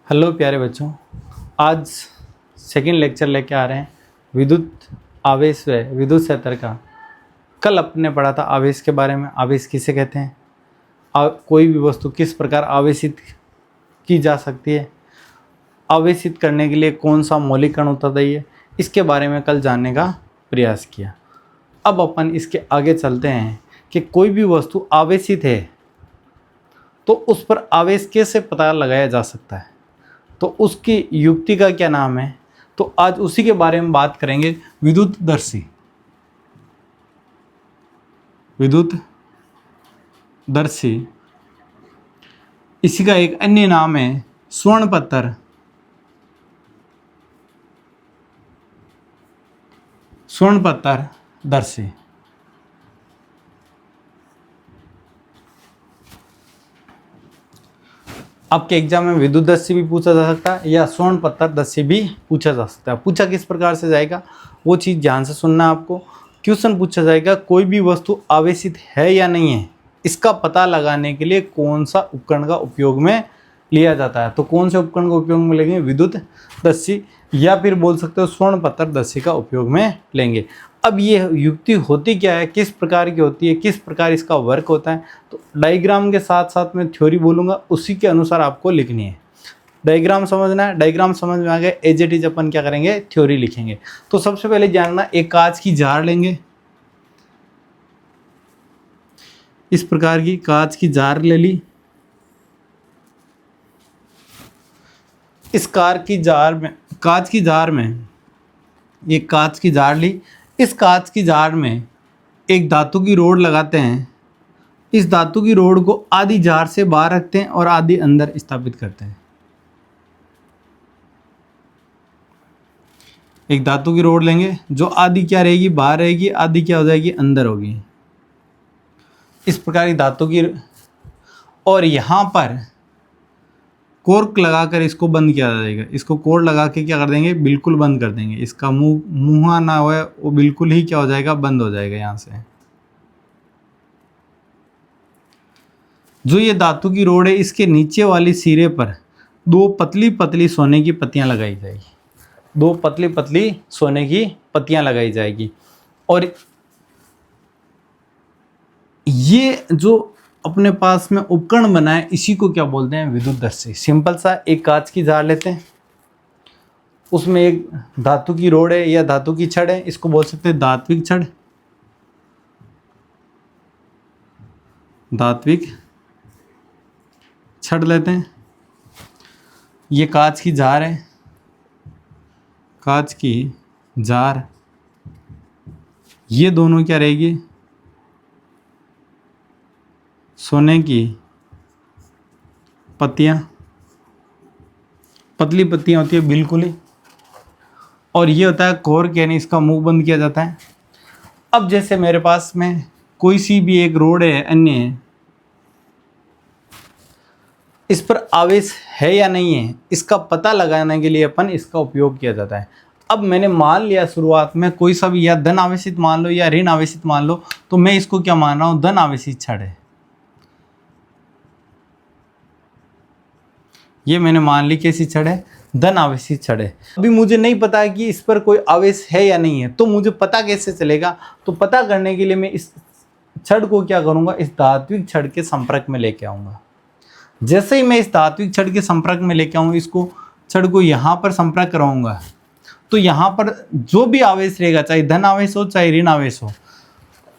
Hello प्यारे बच्चों, आज सेकंड लेक्चर लेके आ रहे हैं विद्युत आवेश व विद्युत क्षेत्र का। कल अपने पढ़ा था आवेश के बारे में। आवेश किसे कहते हैं, कोई भी वस्तु किस प्रकार आवेशित की जा सकती है, आवेशित करने के लिए कौन सा मौलिक कण उत्तरदायी है, इसके बारे में कल जानने का प्रयास किया। अब अपन इसके आगे चलते हैं कि कोई भी वस्तु आवेशित है तो उस पर आवेश कैसे पता लगाया जा सकता है, तो उसकी युक्ति का क्या नाम है। तो आज उसी के बारे में बात करेंगे। विद्युतदर्शी इसी का एक अन्य नाम है स्वर्णपत्तर। स्वर्णपत्तरदर्शी। आपके एग्जाम में विद्युतदर्शी भी पूछा जा सकता है या स्वर्णपत्तरदर्शी भी पूछा जा सकता है। पूछा किस प्रकार से जाएगा वो चीज़ ध्यान से सुनना। आपको क्वेश्चन पूछा जाएगा कोई भी वस्तु आवेशित है या नहीं है, इसका पता लगाने के लिए कौन सा उपकरण का उपयोग में लिया जाता है। तो कौन से उपकरण का उपयोग में लेंगे, विद्युतदर्शी या फिर बोल सकते हो स्वर्णपत्तरदर्शी का उपयोग में लेंगे। अब ये युक्ति होती क्या है, किस प्रकार की होती है, किस प्रकार इसका वर्क होता है, तो डायग्राम के साथ साथ मैं थ्योरी बोलूँगा, उसी के अनुसार आपको लिखनी है। डायग्राम समझना है, डायग्राम समझ में आ गया, एज इट इज अपन क्या करेंगे, थ्योरी लिखेंगे। तो सबसे पहले जानना, एक कांच की जार लेंगे, इस प्रकार की कांच की जार ले ली। इस कांच की जार में ये कांच की जार ली। इस कांच की जार में एक धातु की रोड लगाते हैं। इस धातु की रोड को आधी जार से बाहर रखते हैं और आधी अंदर स्थापित करते हैं। एक धातु की रोड लेंगे जो आधी क्या रहेगी, बाहर रहेगी, आधी क्या हो जाएगी, अंदर होगी। इस प्रकार की धातु की, और यहाँ पर कोर्क लगाकर इसको बंद किया जाएगा। इसको कोर लगा के क्या कर देंगे, बिल्कुल बंद कर देंगे। इसका मुँह ना हो, वो बिल्कुल ही क्या हो जाएगा, बंद हो जाएगा। यहाँ से जो ये धातु की रोड है, इसके नीचे वाली सिरे पर दो पतली पतली सोने की पत्तियां लगाई जाएगी। दो पतली पतली सोने की पत्तियां लगाई जाएगी। और ये जो अपने पास में उपकरण बना है, इसी को क्या बोलते हैं, विद्युतदर्शी। सिंपल सा एक कांच की जार लेते हैं, उसमें एक धातु की रोड है या धातु की छड़ है, इसको बोल सकते हैं धात्विक छड़। धात्विक छड़ लेते हैं। ये कांच की जार है, कांच की जार। ये दोनों क्या रहेगी, सोने की पत्तियां, पतली पत्तियां होती है बिल्कुल ही। और ये होता है कोर, यानी इसका मुंह बंद किया जाता है। अब जैसे मेरे पास में कोई सी भी एक रोड है, अन्य है, इस पर आवेश है या नहीं है, इसका पता लगाने के लिए अपन इसका उपयोग किया जाता है। अब मैंने मान लिया शुरुआत में कोई सा भी, या धन आवेशित मान लो या ऋण आवेशित मान लो, तो मैं इसको क्या मान रहा हूं, धन आवेशित छड़ है। ये मैंने मान ली कैसी छड़ है, धन आवेशित छड़ है। अभी मुझे नहीं पता है कि इस पर कोई आवेश है या नहीं है, तो मुझे पता कैसे चलेगा। तो पता करने के लिए मैं इस छड़ को क्या करूंगा, इस धात्विक छड़ के संपर्क में लेके आऊंगा। जैसे ही मैं इस धात्विक छड़ के संपर्क में लेके आऊंगा, इसको छड़ को यहाँ पर संपर्क कराऊंगा, तो यहाँ पर जो भी आवेश रहेगा, चाहे धन आवेश हो चाहे ऋण आवेश हो,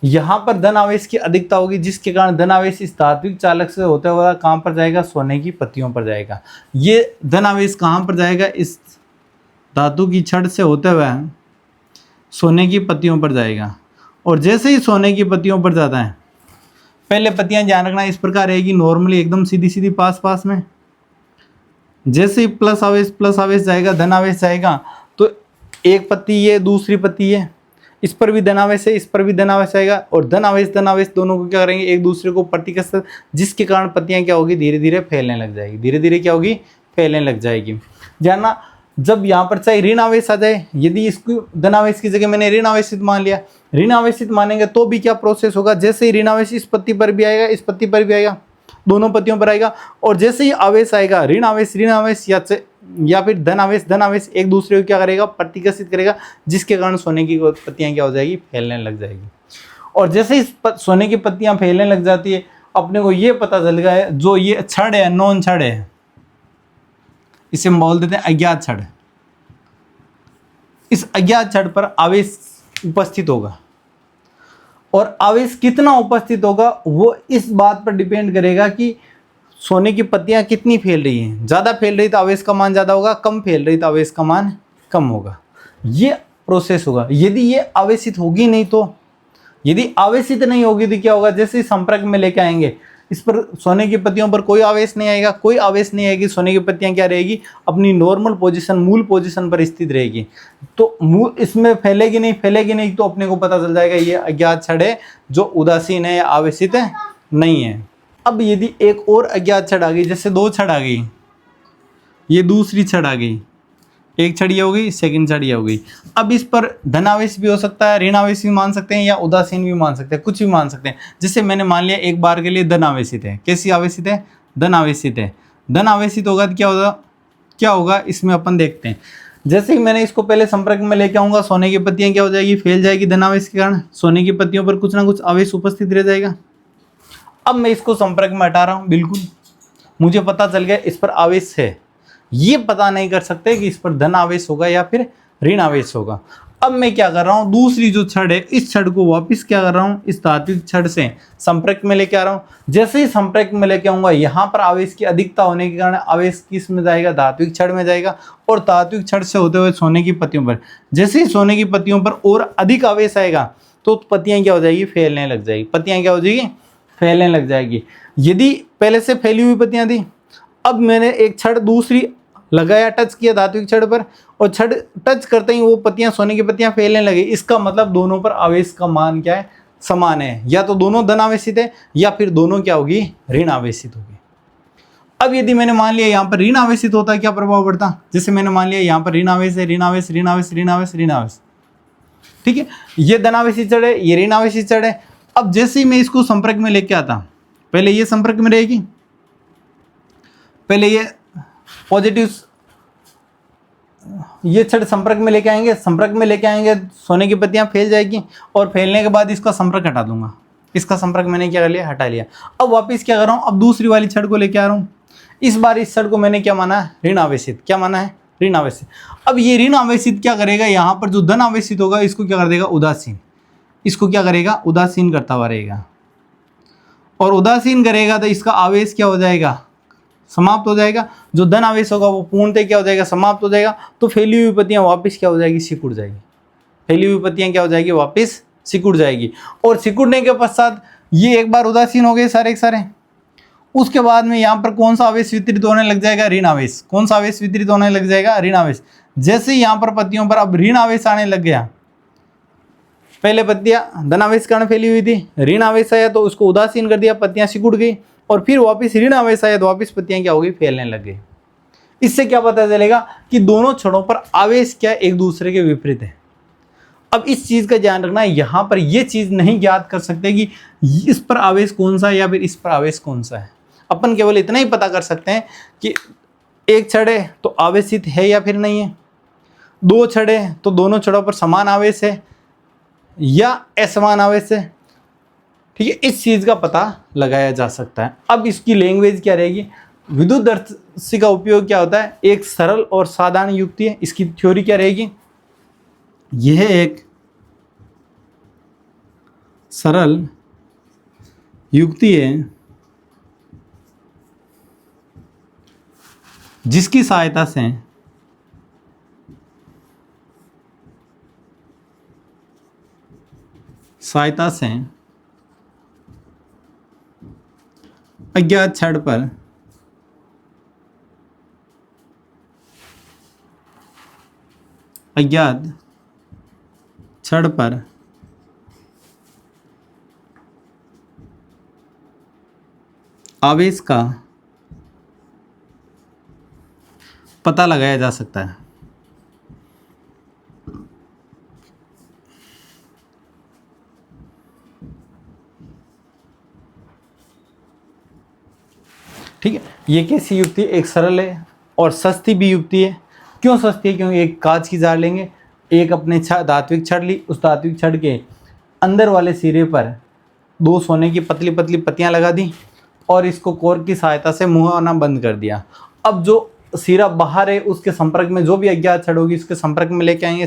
यहाँ पर धन आवेश की अधिकता होगी, जिसके कारण धन आवेश इस धात्विक चालक से होते हुए कहाँ पर जाएगा, सोने की पत्तियों पर जाएगा। ये धन आवेश कहाँ पर जाएगा, इस धातु की छड़ से होते हुए सोने की पत्तियों पर जाएगा। और जैसे ही सोने की पत्तियों पर जाता है, पहले पत्तियां ध्यान रखना इस प्रकार रहेगी, नॉर्मली एकदम सीधी सीधी पास पास में। जैसे ही प्लस आवेश जाएगा, धन आवेश जाएगा, तो एक पत्ती ये, दूसरी पत्ती ये, इस पर भी धन आवेश है, इस पर भी धन आवेश आएगा। और धन आवेश दोनों को क्या करेंगे, एक दूसरे को प्रतिकर्षण, जिसके कारण पत्तियां क्या होगी, धीरे धीरे फैलने लग जाएगी। धीरे धीरे क्या होगी, फैलने लग जाएगी। जानना, जब यहाँ पर चाहे ऋण आवेश आ जाए, यदि इसको धन आवेश की जगह मैंने ऋण आवेशित मान लिया, ऋण आवेशित मानेंगे तो भी क्या प्रोसेस होगा, जैसे ही ऋण आवेश इस पत्ती पर भी आएगा, इस पत्ती पर भी आएगा, दोनों पत्तियों पर आएगा। और जैसे ही आवेश आएगा, ऋण आवेश या फिर धन आवेश एक दूसरे को क्या करेगा, प्रतिकर्षित करेगा, जिसके कारण सोने की पत्तियां क्या हो जाएगी, फैलने लग जाएगी। और जैसे ही सोने की पत्तियां फैलने लग जाती है, अपने को ये पता चल गया है, जो ये छड़ है, नॉन छड़ है, इसे हम बोल देते हैं अज्ञात छड़। इस अज्ञात छड़ पर आवेश उपस्थित होगा, और आवेश कितना उपस्थित होगा वो इस बात पर डिपेंड करेगा कि सोने की पत्तियां कितनी फैल रही हैं। ज़्यादा फैल रही तो आवेश का मान ज़्यादा होगा, कम फैल रही तो आवेश का मान कम होगा। ये प्रोसेस होगा। यदि ये आवेशित होगी नहीं तो, यदि आवेशित नहीं होगी तो क्या होगा, जैसे संपर्क में लेके आएंगे, इस पर सोने की पत्तियों पर कोई आवेश नहीं आएगा, कोई आवेश नहीं आएगी, सोने की पत्तियां क्या रहेगी, अपनी नॉर्मल पोजीशन, मूल पोजीशन पर स्थित रहेगी। तो इसमें फैलेगी नहीं तो अपने को पता चल जाएगा ये अज्ञात छड़ है, जो उदासीन है या आवेशित है नहीं है। अब यदि एक और अज्ञात छड़ आ गई, जैसे दो छड़ आ गई, ये दूसरी छड़ आ गई, एक छड़ ये हो गई, सेकंड छड़ ये हो गई। अब इस पर धनावेश भी हो सकता है, ऋण आवेश भी मान सकते हैं, या उदासीन भी मान सकते हैं, कुछ भी मान सकते हैं। जैसे मैंने मान लिया एक बार के लिए धन आवेशित है। कैसी आवेशित है, धन आवेशित है। धन आवेशित होगा तो क्या होगा इसमें अपन देखते हैं। जैसे ही मैंने इसको पहले संपर्क में लेके आऊंगा, सोने की पत्तियां क्या हो जाएगी, फैल जाएगी धनावेश के कारण, सोने की पत्तियों पर कुछ ना कुछ आवेश उपस्थित रह जाएगा। अब मैं इसको संपर्क में हटा रहा हूं, बिल्कुल मुझे पता चल गया इस पर आवेश है। ये पता नहीं कर सकते कि इस पर धन आवेश होगा या फिर ऋण आवेश होगा। अब मैं क्या कर रहा हूं, दूसरी जो छड़ है, इस छड़ को वापस क्या कर रहा हूं, इस धात्विक छड़ से संपर्क में लेके आ रहा हूं। जैसे ही संपर्क में लेके आऊंगा, यहां पर आवेश की अधिकता होने के कारण आवेश किस में जाएगा, धात्विक छड़ में जाएगा, और धात्विक छड़ से होते हुए सोने की पत्तियों पर। जैसे ही सोने की पत्तियों पर और अधिक आवेश आएगा तो पत्तियां क्या हो जाएगी, फैलने लग जाएगी। पत्तियां क्या हो जाएगी, फैलने लग जाएगी। यदि पहले से फैली हुई पत्तियां थी, अब मैंने एक छड़ दूसरी लगाया, टच किया धात्विक छड़ पर, और छड़ टच करते ही वो पत्तियां, सोने की पत्तियां फैलने लगी। इसका मतलब दोनों पर आवेश का मान क्या है, समान है। या तो दोनों धन आवेशित है, या फिर दोनों क्या होगी, ऋण आवेशित होगी। अब यदि मैंने मान लिया यहाँ पर ऋण आवेशित होता, क्या प्रभाव पड़ता, जैसे मैंने मान लिया यहाँ पर ऋण आवेश है, ऋण आवेश, ऋण आवेश, ऋण आवेश, ऋण आवेश, ठीक है। ये धन आवेशित छड़ है, ये ऋण आवेशित छड़ है। अब जैसे ही मैं इसको संपर्क में लेके आता, पहले ये संपर्क में रहेगी, पहले ये पॉजिटिव, ये छड़ संपर्क में लेके आएंगे, संपर्क में लेके आएंगे, सोने की पत्तियां फैल जाएगी, और फैलने के बाद इसका संपर्क हटा दूंगा। इसका संपर्क मैंने क्या कर लिया, हटा लिया। अब वापस क्या कर रहा हूं, अब दूसरी वाली छड़ को लेके आ रहा हूं। इस बार इस छड़ को मैंने क्या माना है, ऋण आवेशित। क्या माना है, ऋण आवेशित। अब ये ऋण आवेशित क्या करेगा, यहां पर जो धन आवेशित होगा इसको क्या कर देगा, उदासीन। इसको क्या करेगा, उदासीन करता हुआ रहेगा, और उदासीन करेगा तो इसका आवेश क्या हो जाएगा, समाप्त हो जाएगा। जो धन आवेश होगा वो पूर्णतः क्या हो जाएगा, समाप्त हो जाएगा। तो फैली हुई पत्तियां वापस क्या हो जाएगी, सिकुड़ जाएगी। फैली हुई पत्तियां क्या हो जाएगी, वापस सिकुड़ जाएगी। और सिकुड़ने के पश्चात ये एक बार उदासीन हो गए सारे के सारे। उसके बाद में यहाँ पर कौन सा आवेश वितरित होने लग जाएगा, ऋण आवेश। कौन सा आवेश वितरित होने लग जाएगा, ऋण आवेश। जैसे यहाँ पर पत्तियों पर अब ऋण आवेश आने लग गया, पहले पत्तियां धन आवेश कारण फैली हुई थी, ऋण आवेश आया तो उसको उदासीन कर दिया, पत्तियां सिकुड़ गई, और फिर वापस ऋण आवेश आया तो वापस पत्तियां क्या हो गई, फैलने लग गई। इससे क्या पता चलेगा कि दोनों छड़ों पर आवेश क्या एक दूसरे के विपरीत है। अब इस चीज का ध्यान रखना, यहां पर यह चीज नहीं ज्ञात कर सकते कि इस पर आवेश कौन सा है या फिर इस पर आवेश कौन सा है। अपन केवल इतना ही पता कर सकते हैं कि एक छड़ है तो आवेशित है या फिर नहीं है, दो छड़ है तो दोनों छड़ों पर समान आवेश है या असमान आवेश है, ठीक है। इस चीज का पता लगाया जा सकता है। अब इसकी लैंग्वेज क्या रहेगी, विद्युतदर्शी का उपयोग क्या होता है, एक सरल और साधारण युक्ति है। इसकी थ्योरी क्या रहेगी, यह एक सरल युक्ति है जिसकी सहायता से अज्ञात छड़ पर आवेश का पता लगाया जा सकता है। ये कैसी युक्ति, एक सरल है और सस्ती भी युक्ति है। क्यों सस्ती है? क्योंकि एक कांच की जार लेंगे, एक अपने धात्विक छड़ ली, उस धात्विक छड़ के अंदर वाले सिरे पर 2 सोने की पतली पतली पत्तियां लगा दी और इसको कोर की सहायता से मुंह आना बंद कर दिया। अब जो सिरा बाहर है उसके संपर्क में जो भी अज्ञात छड़ होगी उसके संपर्क में लेके आएंगे,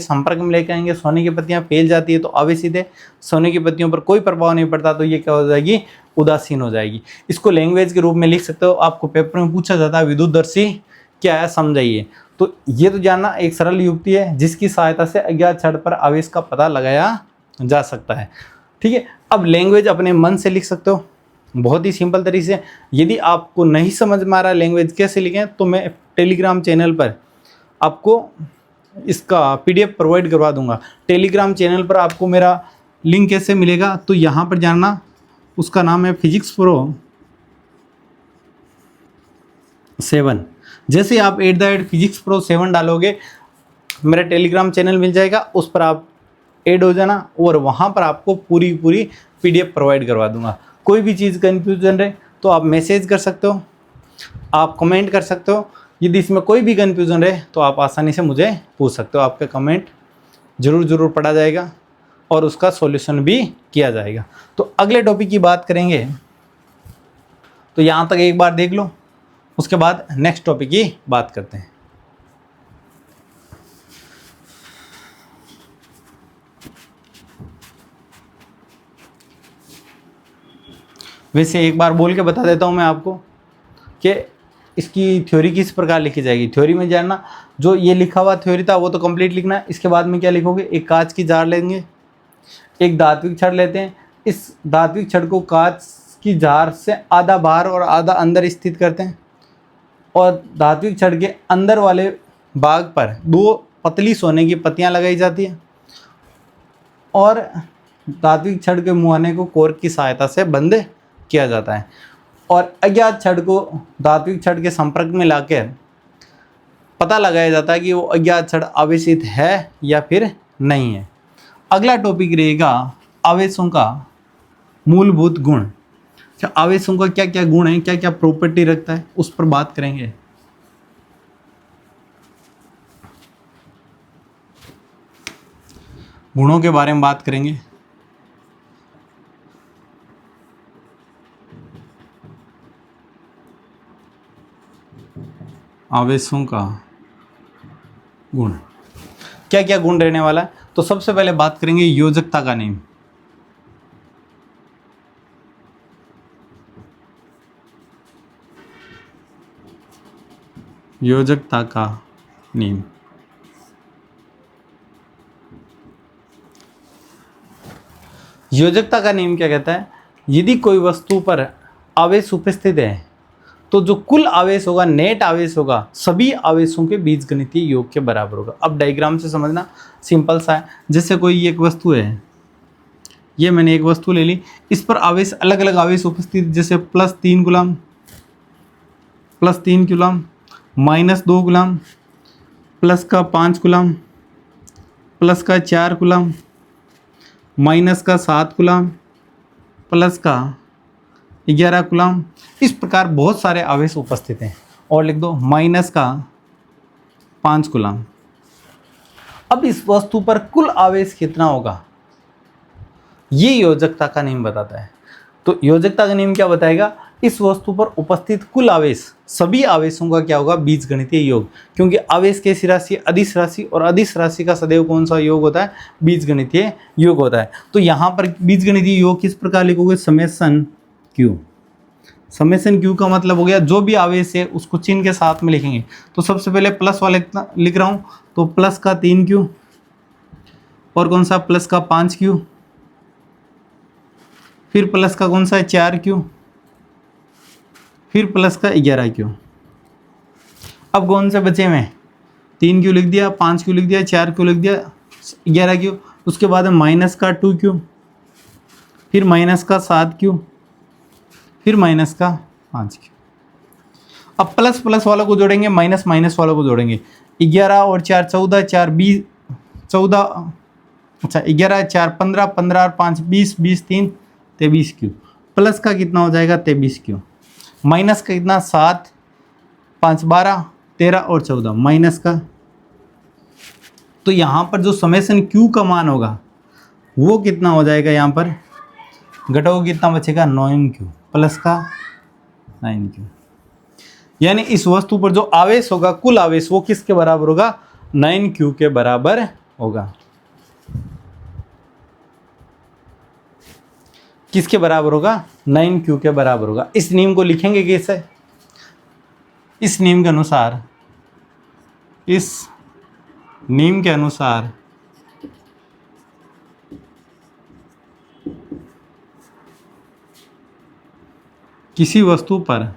सोने की पत्तियां फैल जाती है तो आवेशित है, सोने की पत्तियों पर कोई प्रभाव नहीं पड़ता तो ये क्या हो जाएगी, उदासीन हो जाएगी। इसको लैंग्वेज के रूप में लिख सकते हो, आपको पेपर में पूछा जाता है विद्युतदर्शी क्या है समझाइए। तो ये तो जानना एक सरल युक्ति है जिसकी सहायता से अज्ञात छड़ पर आवेश का पता लगाया जा सकता है। ठीक है, अब लैंग्वेज अपने मन से लिख सकते हो बहुत ही सिंपल तरीके से। यदि आपको नहीं समझ में आ रहा लैंग्वेज कैसे लिखें तो मैं टेलीग्राम चैनल पर आपको इसका PDF प्रोवाइड करवा दूंगा। टेलीग्राम चैनल पर आपको मेरा लिंक कैसे मिलेगा, तो यहाँ पर जानना, उसका नाम है फिजिक्स प्रो 7। जैसे आप @फिजिक्स प्रो 7 डालोगे मेरा टेलीग्राम चैनल मिल जाएगा, उस पर आप ऐड हो जाना और वहाँ पर आपको पूरी PDF प्रोवाइड करवा दूंगा। कोई भी चीज़ कन्फ्यूजन रहे तो आप मैसेज कर सकते हो, आप कमेंट कर सकते हो। यदि इसमें कोई भी कन्फ्यूजन रहे तो आप आसानी से मुझे पूछ सकते हो, आपका कमेंट ज़रूर पढ़ा जाएगा और उसका सॉल्यूशन भी किया जाएगा। तो अगले टॉपिक की बात करेंगे, तो यहाँ तक एक बार देख लो, उसके बाद नेक्स्ट टॉपिक की बात करते हैं। वैसे एक बार बोल के बता देता हूँ मैं आपको कि इसकी थ्योरी किस प्रकार लिखी जाएगी। थ्योरी में जानना, जो ये लिखा हुआ थ्योरी था वो तो कंप्लीट लिखना है। इसके बाद में क्या लिखोगे, एक कांच की जार लेंगे, एक धात्विक छड़ लेते हैं, इस धात्विक छड़ को कांच की जार से आधा बाहर और आधा अंदर स्थित करते हैं और धात्विक छड़ के अंदर वाले भाग पर 2 पतली सोने की पत्तियां लगाई जाती है और धात्विक छड़ के मुहाने को कोर की सहायता से बंद किया जाता है और अज्ञात छड़ को धात्विक छड़ के संपर्क में लाकर पता लगाया जाता है कि वो अज्ञात छड़ आवेशित है या फिर नहीं है। अगला टॉपिक रहेगा आवेशों का मूलभूत गुण। अच्छा, आवेशों का क्या क्या गुण है, क्या क्या प्रॉपर्टी रखता है, उस पर बात करेंगे। गुणों के बारे में बात करेंगे। आवेशों का गुण, क्या क्या गुण रहने वाला है, तो सबसे पहले बात करेंगे योजकता का नियम। योजकता का नियम, योजकता का नियम क्या कहता है, यदि कोई वस्तु पर आवेश उपस्थित है तो जो कुल आवेश होगा, नेट आवेश होगा, सभी आवेशों के बीजगणितीय योग के बराबर होगा। अब डायग्राम से समझना, सिंपल सा है। जैसे कोई एक वस्तु है, ये मैंने एक वस्तु ले ली, इस पर आवेश अलग अलग आवेश उपस्थित, जैसे +3 coulomb, +3 coulomb, -2 coulomb, +5 coulomb, +4 coulomb, -7 coulomb, +11 coulomb. इस प्रकार बहुत सारे आवेश उपस्थित हैं। और लिख दो -5 कूलम। अब इस वस्तु पर कुल आवेश कितना होगा, ये योजकता का नियम बताता है। तो योजकता का नियम क्या बताएगा, इस वस्तु पर उपस्थित कुल आवेश, सभी आवेशों का क्या होगा, बीजगणितीय योग। क्योंकि आवेश कैसी राशि, अदिश राशि, और अदिश राशि का सदैव कौन सा योग होता है, बीजगणितीय योग होता है। तो यहाँ पर बीजगणितीय योग किस प्रकार लिखोगे, समेशन क्यू। समेशन क्यू का मतलब हो गया जो भी आवेश है उसको चिन्ह के साथ में लिखेंगे। तो सबसे पहले प्लस वाले लिख रहा हूँ, तो प्लस का 3 क्यू, और कौन सा, प्लस का 5 क्यू, फिर प्लस का कौन सा है, 4 क्यू, फिर प्लस का 11 क्यू। अब कौन से बचे में, 3 क्यू लिख दिया, 5 क्यू लिख दिया, 4 क्यू लिख दिया, 11 क्यू। उसके बाद माइनस का 2 क्यू, फिर माइनस का 7 क्यू, फिर माइनस का 5 क्यू। अब प्लस प्लस वालों को जोड़ेंगे, माइनस माइनस वालों को जोड़ेंगे। 11 और 4 14, 4 20, 14, अच्छा 11 4 15, 15 और 5 20, 20 3 23 क्यू। प्लस का कितना हो जाएगा, 23 क्यू। माइनस का कितना, 7, 5 12 13 और 14 माइनस का, तो यहाँ पर जो समेशन Q का मान होगा वो कितना हो जाएगा, यहाँ पर घटाओगे कितना बचेगा 9Q प्लस का 9Q। यानी इस वस्तु पर जो आवेश होगा, कुल आवेश, वो किसके बराबर होगा, 9Q के बराबर होगा। किसके बराबर होगा, 9Q के बराबर होगा। इस नियम को लिखेंगे कैसे, इस नियम के अनुसार, इस नियम के अनुसार किसी वस्तु पर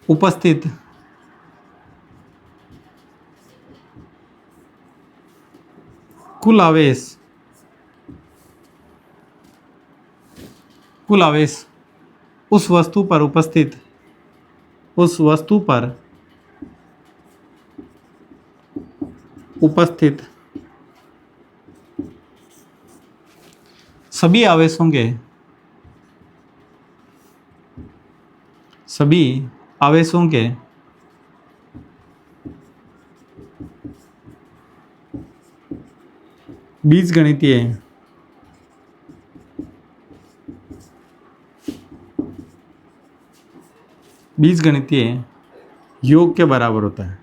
उपस्थित कुल आवेश उस वस्तु पर उपस्थित सभी आवेशों के बीजगणितीय योग के बराबर होता है।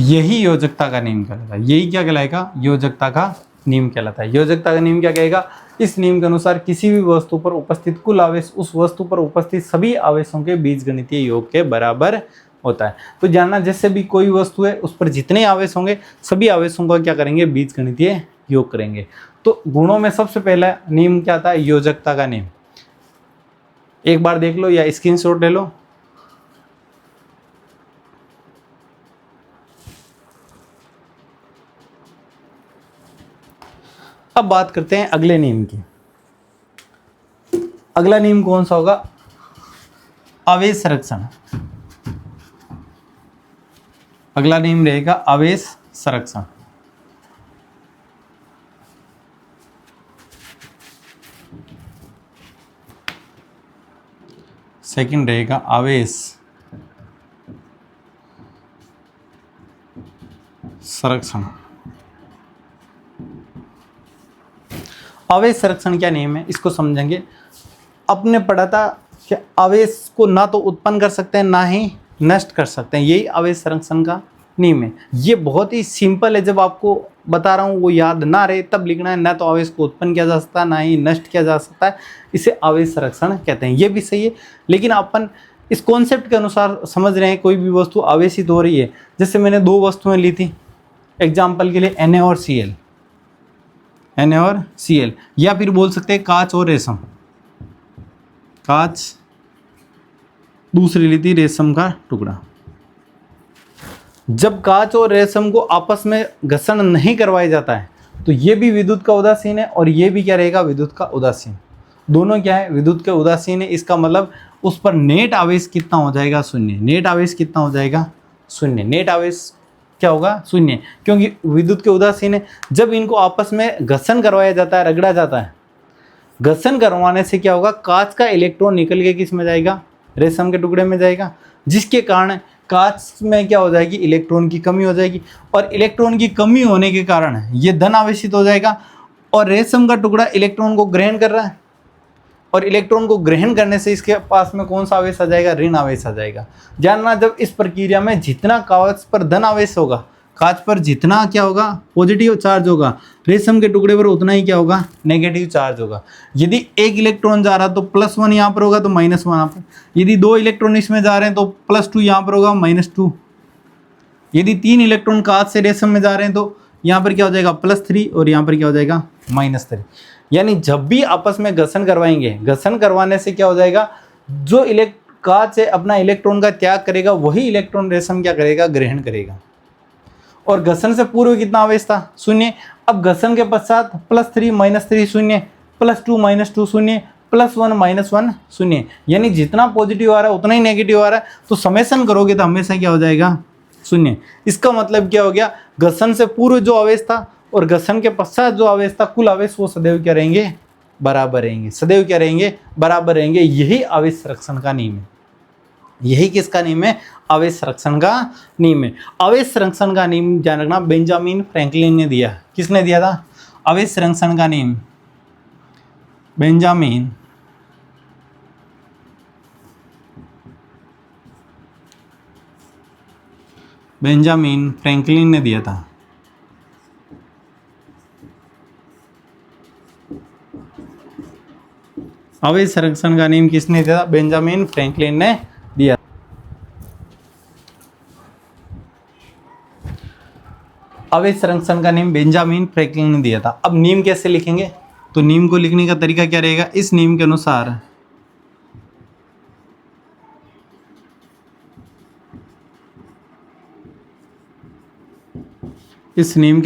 यही योजकता का नियम कहलाता है। यही क्या कहलाएगा, योजकता का नियम कहलाता है। योजकता का नियम क्या कहेगा, इस नियम के अनुसार किसी भी वस्तु पर उपस्थित कुल आवेश उस वस्तु पर उपस्थित सभी आवेशों के बीजगणितीय योग के बराबर होता है। तो जानना, जैसे भी कोई वस्तु है उस पर जितने आवेश होंगे सभी आवेशों का क्या करेंगे, बीजगणितीय योग करेंगे। तो गुणों में सबसे पहला नियम क्या था, योजकता का नियम। एक बार देख लो या स्क्रीनशॉट ले लो। अब बात करते हैं अगले नियम की। अगला नियम कौन सा होगा, आवेश संरक्षण। अगला नियम रहेगा आवेश संरक्षण। सेकंड रहेगा आवेश संरक्षण। आवेश संरक्षण क्या नियम है, इसको समझेंगे। आपने पढ़ा था कि आवेश को ना तो उत्पन्न कर सकते हैं ना ही नष्ट कर सकते हैं, यही आवेश संरक्षण का नियम है। ये बहुत ही सिंपल है, जब आपको बता रहा हूँ वो याद ना रहे तब लिखना है। ना तो आवेश को उत्पन्न किया जा सकता है ना ही नष्ट किया जा सकता है, इसे आवेश संरक्षण कहते हैं। ये भी सही है, लेकिन अपन इस कॉन्सेप्ट के अनुसार समझ रहे हैं। कोई भी वस्तु आवेशित हो रही है, जैसे मैंने दो वस्तुएं ली थी एग्जाम्पल के लिए, Na और Cl, Na और Cl, या फिर बोल सकते हैं कांच और रेशम। कांच, दूसरी ली थी रेशम का टुकड़ा। जब कांच और रेशम को आपस में घर्षण नहीं करवाया जाता है तो ये भी विद्युत का उदासीन है और ये भी क्या रहेगा, विद्युत का उदासीन। दोनों क्या है, विद्युत के उदासीन है। इसका मतलब उस पर नेट आवेश कितना हो जाएगा, शून्य। नेट आवेश कितना हो जाएगा, शून्य। नेट आवेश क्या होगा, शून्य, क्योंकि विद्युत के उदासीन है। जब इनको आपस में घर्षण करवाया जाता है, रगड़ा जाता है, घर्षण करवाने से क्या होगा, कांच का इलेक्ट्रॉन निकल के किस में जाएगा, रेशम के टुकड़े में जाएगा, जिसके कारण कांच में क्या हो जाएगी, इलेक्ट्रॉन की कमी हो जाएगी। और इलेक्ट्रॉन की कमी होने के कारण ये धन आवेशित हो जाएगा और रेशम का टुकड़ा इलेक्ट्रॉन को ग्रहण कर रहा है, और इलेक्ट्रॉन को ग्रहण करने से इसके पास में कौन सा आवेश आ जाएगा, ऋण आवेश आ जाएगा। जानना, जब इस प्रक्रिया में जितना कांच पर धन आवेश होगा, कांच पर जितना क्या होगा, पॉजिटिव चार्ज होगा, रेशम के टुकड़े पर उतना ही क्या होगा, नेगेटिव चार्ज होगा। यदि एक इलेक्ट्रॉन जा रहा तो +1 यहाँ पर होगा तो -1 यहाँ पर। यदि 2 इलेक्ट्रॉन इसमें जा रहे हैं तो +2 यहाँ पर होगा, -2। यदि 3 इलेक्ट्रॉन कांच से रेशम में जा रहे हैं तो यहाँ पर क्या हो जाएगा, +3, और यहाँ पर क्या हो जाएगा, -3। यानी जब भी आपस में घर्षण करवाएंगे, घर्षण करवाने से क्या हो जाएगा, जो कांच है अपना इलेक्ट्रॉन का त्याग करेगा, वही इलेक्ट्रॉन रेशम क्या करेगा, ग्रहण करेगा। और घर्षण से पूर्व कितना आवेश था, शून्य। अब घर्षण के पश्चात +3 -3 शून्य, +2 -2 शून्य, +1 -1 शून्य, यानी जितना पॉजिटिव आ रहा है उतना ही नेगेटिव आ रहा है, तो समेशन करोगे तो हमेशा क्या हो जाएगा, शून्य। इसका मतलब क्या हो गया, घर्षण से पूर्व जो आवेश था और घर्षण के पश्चात जो आवेश था, कुल आवेश वो सदैव क्या रहेंगे, बराबर रहेंगे। सदैव क्या रहेंगे, बराबर रहेंगे। यही आवेश संरक्षण का नियम है। यही किसका नियम है, आवेश संरक्षण का नियम है। आवेश संरक्षण का नियम ध्यान रखना बेंजामिन फ्रैंकलिन ने दिया। किसने दिया था, आवेश संरक्षण का नियम बेंजामिन फ्रैंकलिन ने दिया था। आवेश संरक्षण का नियम किसने दिया था, बेंजामिन फ्रैंकलिन ने दिया। आवेश संरक्षण का नियम बेंजामिन फ्रैंकलिन ने दिया था। अब नियम कैसे लिखेंगे, तो नियम को लिखने का तरीका क्या रहेगा, इस नियम के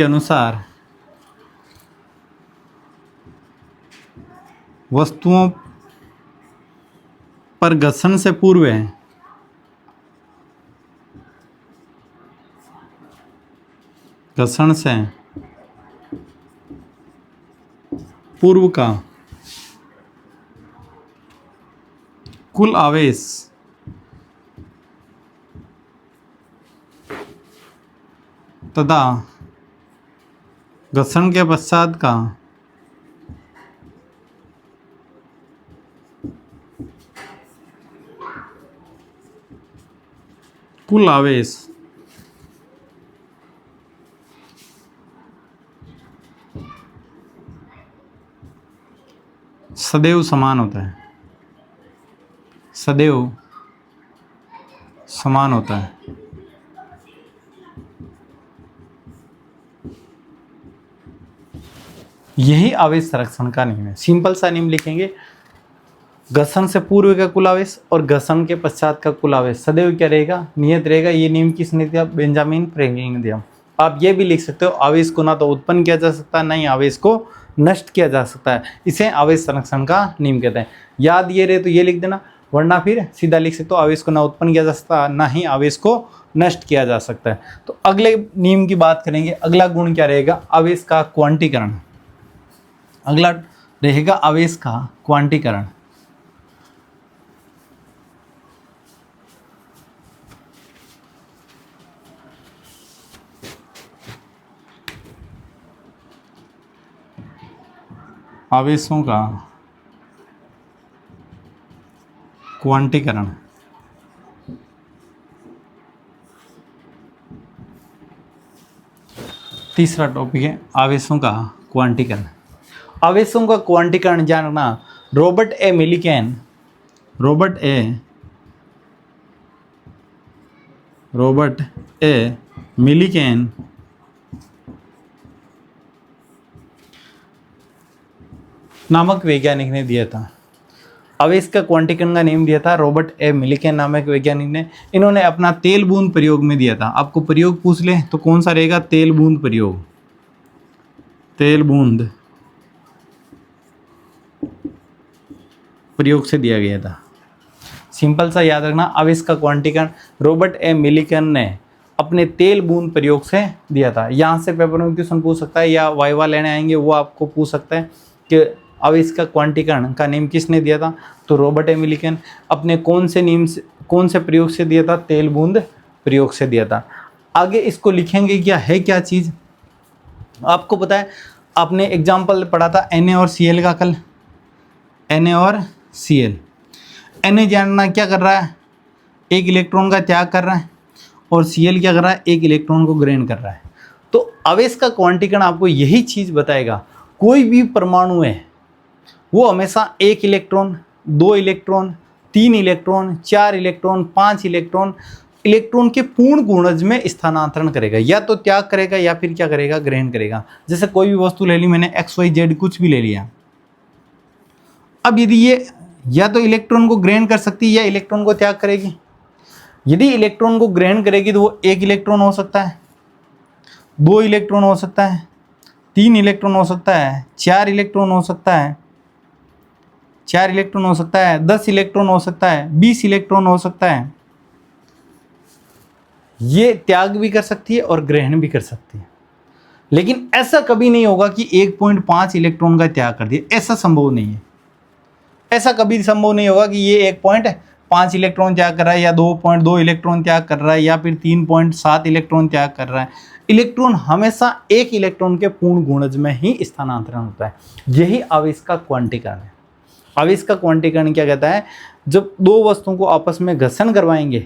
अनुसार वस्तुओं पर घर्षण से पूर्व है, घर्षण से पूर्व का कुल आवेश तथा घर्षण के पश्चात का कुल आवेश सदैव समान होता है, सदैव समान होता है। यही आवेश संरक्षण का नियम है। सिंपल सा नियम लिखेंगे, घर्षण से पूर्व का कुल आवेश और घर्षण के पश्चात का कुल आवेश सदैव क्या रहेगा, नियत रहेगा। ये नियम किसने दिया, बेंजामिन फ्रैंकलिन ने दिया। आप ये भी लिख सकते हो, आवेश को ना तो उत्पन्न किया जा सकता है, ना ही आवेश को नष्ट किया जा सकता है। इसे आवेश संरक्षण का नियम कहते हैं। याद ये रहे तो ये लिख देना, वरना फिर सीधा लिख सकते हो, आवेश को ना उत्पन्न किया जा सकता, ना ही आवेश को नष्ट किया जा सकता है। तो अगले नियम की बात करेंगे। अगला गुण क्या रहेगा, आवेश का क्वांटीकरण। अगला रहेगा आवेश का क्वांटीकरण। आवेशों का क्वांटीकरण। तीसरा टॉपिक है आवेशों का क्वांटीकरण। आवेशों का क्वांटीकरण जानना, रॉबर्ट ए मिलिकन नामक वैज्ञानिक ने दिया था। आवेश का क्वांटीकरण का नियम दिया था रॉबर्ट ए मिलिकन नामक वैज्ञानिक ने। इन्होंने अपना तेल बूंद प्रयोग में दिया था। आपको प्रयोग पूछ ले तो कौन सा रहेगा, तेल बूंद प्रयोग। तेल बूंद प्रयोग से दिया गया था। सिंपल सा याद रखना, आवेश का क्वांटीकरण रॉबर्ट ए मिलिकन ने अपने तेल बूंद प्रयोग से दिया था। यहाँ से पेपर में क्वेश्चन पूछ सकता है, या वाइवा लेने आएंगे वो आपको पूछ सकता है कि आवेश का क्वांटीकरण का नियम किसने दिया था, तो रॉबर्ट ए मिलिकन। अपने कौन से प्रयोग से दिया था, तेल बूंद प्रयोग से दिया था। आगे इसको लिखेंगे क्या है, क्या चीज़ आपको पता है। आपने एग्जाम्पल पढ़ा था Na और Cl का कल, Na और Cl। Na जानना क्या कर रहा है, एक इलेक्ट्रॉन का त्याग कर रहा है, और Cl क्या कर रहा है, एक इलेक्ट्रॉन को ग्रहण कर रहा है। तो आवेश का क्वांटीकरण आपको यही चीज़ बताएगा। कोई भी परमाणु है वो हमेशा 1 electron, 2 electron, 3 electron, 4 electron, 5 electron के पूर्ण गुणज में स्थानांतरण करेगा। या तो त्याग करेगा या फिर क्या करेगा, ग्रहण करेगा। जैसे कोई भी वस्तु ले ली मैंने, XYZ कुछ भी ले लिया। अब यदि ये या तो इलेक्ट्रॉन को ग्रहण कर सकती है या इलेक्ट्रॉन को त्याग करेगी। यदि इलेक्ट्रॉन को ग्रहण करेगी तो वो 1 इलेक्ट्रॉन हो सकता है, 2 इलेक्ट्रॉन हो सकता है, 3 इलेक्ट्रॉन हो सकता है, 4 इलेक्ट्रॉन हो सकता है, 4 इलेक्ट्रॉन हो सकता है, 10 इलेक्ट्रॉन हो सकता है, 20 इलेक्ट्रॉन हो सकता है। ये त्याग भी कर सकती है और ग्रहण भी कर सकती है। लेकिन ऐसा कभी नहीं होगा कि 1.5 इलेक्ट्रॉन का त्याग कर दिया, ऐसा संभव नहीं है। ऐसा कभी संभव नहीं होगा कि ये 1.5 इलेक्ट्रॉन त्याग कर रहा है या 2.2 इलेक्ट्रॉन त्याग कर रहा है या फिर 3.7 इलेक्ट्रॉन त्याग कर रहा है। इलेक्ट्रॉन हमेशा एक इलेक्ट्रॉन के पूर्ण गुणज में ही स्थानांतरण होता है। यही आवेश का क्वांटीकरण है। आवेश का क्वांटीकरण क्या कहता है, जब दो वस्तुओं को आपस में घर्षण करवाएंगे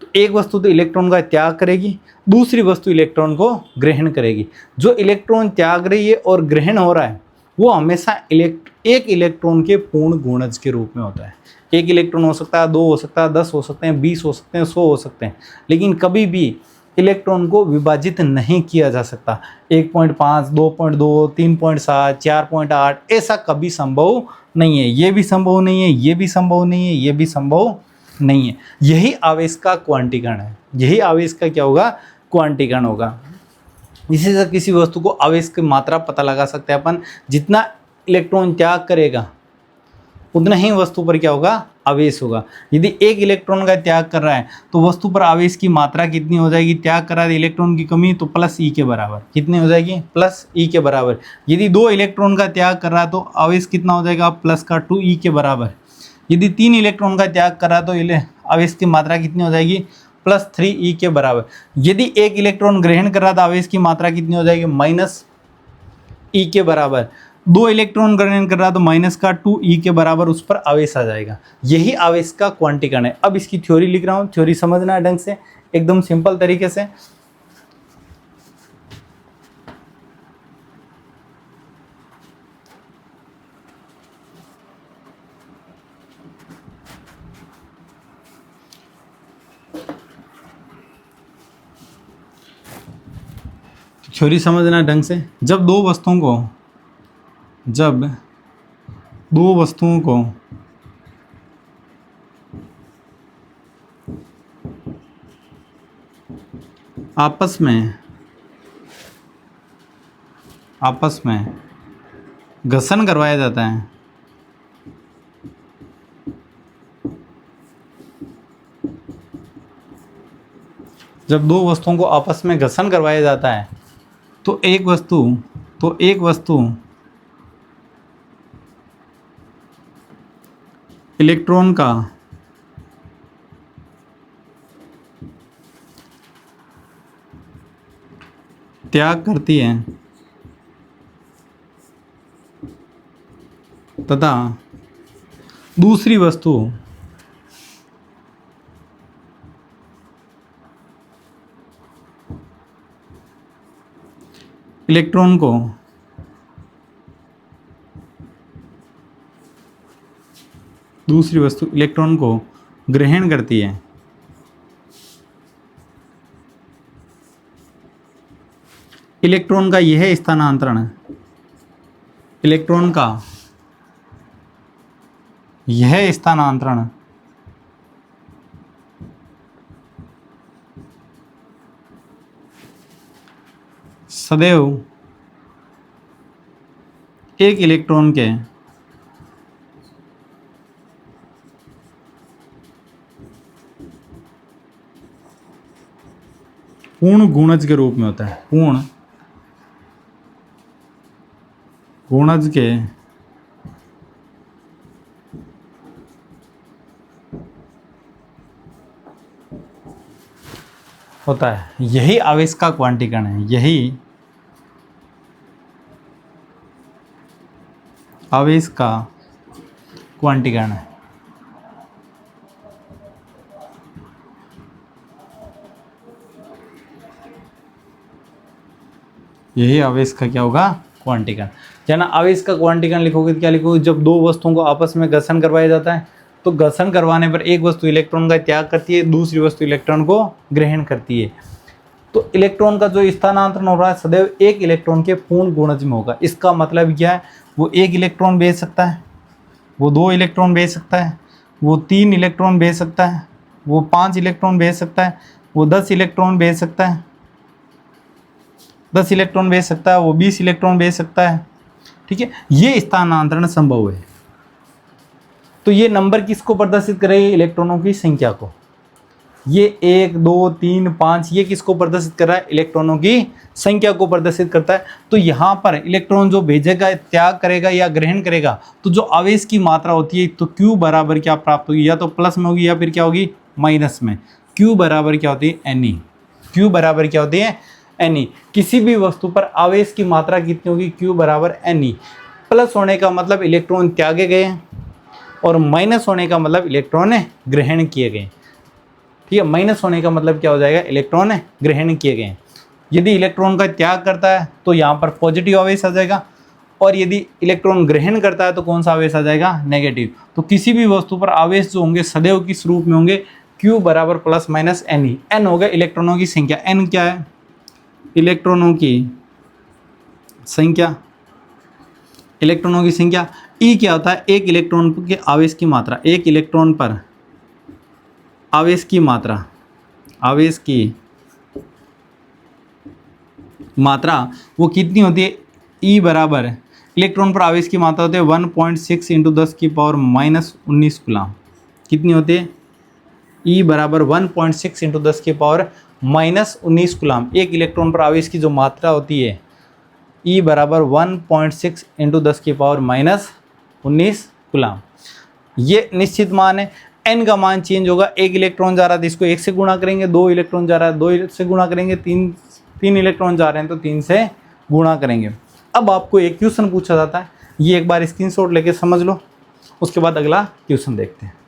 तो एक वस्तु तो इलेक्ट्रॉन का त्याग करेगी, दूसरी वस्तु इलेक्ट्रॉन को ग्रहण करेगी। जो इलेक्ट्रॉन त्याग रही है और ग्रहण हो रहा है वो हमेशा एक इलेक्ट्रॉन के पूर्ण गुणज के रूप में होता है। एक इलेक्ट्रॉन हो सकता है, 2 हो सकता है, 10 हो सकते हैं, 20 हो सकते हैं, 100 हो सकते हैं, लेकिन कभी भी इलेक्ट्रॉन को विभाजित नहीं किया जा सकता। 1.5, 2.2, 3.7, 4.8 ऐसा कभी संभव नहीं है। ये भी संभव नहीं है, ये भी संभव नहीं है, ये भी संभव नहीं है। यही आवेश का क्वांटीकरण है। यही आवेश का क्या होगा, क्वांटीकरण होगा। इसी से किसी वस्तु को आवेश की मात्रा पता लगा सकते हैं अपन। जितना इलेक्ट्रॉन त्याग करेगा उतना ही वस्तु पर क्या होगा, आवेश होगा। यदि एक इलेक्ट्रॉन का त्याग कर रहा है तो वस्तु पर आवेश की मात्रा कितनी हो जाएगी, त्याग कर रहा है इलेक्ट्रॉन की कमी तो प्लस ई के बराबर। कितनी हो जाएगी, प्लस ई के बराबर। यदि 2 इलेक्ट्रॉन का त्याग कर रहा है तो आवेश कितना हो जाएगा, प्लस का 2 ई के बराबर। यदि 3 इलेक्ट्रॉन का त्याग कर रहा है तो आवेश की मात्रा कितनी हो जाएगी, प्लस 3 ई के बराबर। यदि एक इलेक्ट्रॉन ग्रहण कर रहा था आवेश की मात्रा कितनी हो जाएगी, माइनस ई के बराबर। 2 इलेक्ट्रॉन ग्रहण कर रहा तो माइनस का 2 ई के बराबर उस पर आवेश आ जाएगा। यही आवेश का क्वांटीकरण है। अब इसकी थ्योरी लिख रहा हूँ, थ्योरी समझना है ढंग से, एकदम सिंपल तरीके से। थ्योरी समझना ढंग से। जब दो वस्तुओं को आपस में घर्षण करवाया जाता है, जब दो वस्तुओं को आपस में घर्षण करवाया जाता है तो एक वस्तु इलेक्ट्रॉन का त्याग करती है तथा दूसरी वस्तु इलेक्ट्रॉन को ग्रहण करती है। इलेक्ट्रॉन का यह स्थानांतरण सदैव एक इलेक्ट्रॉन के पूर्ण गुणज के रूप में होता है। पूर्ण गुणज के होता है। यही आवेश का क्वांटीकरण है। यही आवेश का क्वांटीकरण है। यही आवेश का क्या होगा, क्वांटीकरण। जाना आवेश का क्वांटीकरण लिखोगे तो क्या लिखोगे, जब दो वस्तुओं को आपस में घर्षण करवाया जाता है तो घर्षण करवाने पर एक वस्तु इलेक्ट्रॉन का त्याग करती है, दूसरी वस्तु इलेक्ट्रॉन को ग्रहण करती है। तो इलेक्ट्रॉन का जो स्थानांतरण हो रहा है सदैव एक इलेक्ट्रॉन के पूर्ण गुणज में होगा। इसका मतलब क्या है, वो 1 इलेक्ट्रॉन भेज सकता है, वो 2 इलेक्ट्रॉन भेज सकता है, वो 3 इलेक्ट्रॉन भेज सकता है, वो 5 इलेक्ट्रॉन भेज सकता है, वो 10 इलेक्ट्रॉन भेज सकता है, 10 इलेक्ट्रॉन भेज सकता है, वो 20 इलेक्ट्रॉन भेज सकता है। ठीक है, ये स्थानांतरण संभव है। तो ये नंबर किसको प्रदर्शित करेगा? इलेक्ट्रॉनों की संख्या को। ये 1 2 3 5 ये किसको प्रदर्शित कर रहा है? इलेक्ट्रॉनों की संख्या को प्रदर्शित करता है। तो यहाँ पर इलेक्ट्रॉन जो भेजेगा, त्याग करेगा या ग्रहण करेगा, तो जो आवेश की मात्रा होती है तो Q बराबर क्या प्राप्त होगी? या तो प्लस में होगी या फिर क्या होगी? माइनस में। Q बराबर क्या होती है? Ne। Q बराबर क्या होती है? Ne। किसी भी वस्तु पर आवेश की मात्रा कितनी होगी? Q बराबर Ne। प्लस होने का मतलब इलेक्ट्रॉन त्यागे गए और माइनस होने का मतलब इलेक्ट्रॉन ग्रहण किए गए। ठीक है, माइनस होने का मतलब क्या हो जाएगा? इलेक्ट्रॉन ग्रहण किए गए। यदि इलेक्ट्रॉन का त्याग करता है तो यहाँ पर पॉजिटिव आवेश आ जाएगा, और यदि इलेक्ट्रॉन ग्रहण करता है तो कौन सा आवेश आ जाएगा? नेगेटिव। तो किसी भी वस्तु पर आवेश जो होंगे सदैव किस रूप में होंगे? Q बराबर प्लस माइनस Ne। n हो गया इलेक्ट्रॉनों की संख्या। n क्या है? इलेक्ट्रॉनों की संख्या। इलेक्ट्रॉनों की संख्या। E क्या होता है? एक इलेक्ट्रॉन के आवेश की मात्रा। एक इलेक्ट्रॉन पर आवेश की मात्रा, आवेश की मात्रा वो कितनी होती है? E बराबर इलेक्ट्रॉन पर आवेश की मात्रा होती है 1.6 इंटू 10 की पावर माइनस 19 कूलम। कितनी होती है? E बराबर 1.6 इंटू 10 की पावर माइनस 19 कूलम। एक इलेक्ट्रॉन पर आवेश की जो मात्रा होती है E बराबर 1.6 इंटू 10 की पावर माइनस 19 कूलम। ये निश्चित मान है। n का मान चेंज होगा। एक इलेक्ट्रॉन जा रहा है तो इसको 1 से गुणा करेंगे, 2 इलेक्ट्रॉन जा रहा है 2 से गुणा करेंगे, 3 इलेक्ट्रॉन जा रहे हैं तो 3 से गुणा करेंगे। अब आपको एक क्वेश्चन पूछा जाता है, ये एक बार स्क्रीनशॉट लेके समझ लो, उसके बाद अगला क्वेश्चन देखते हैं।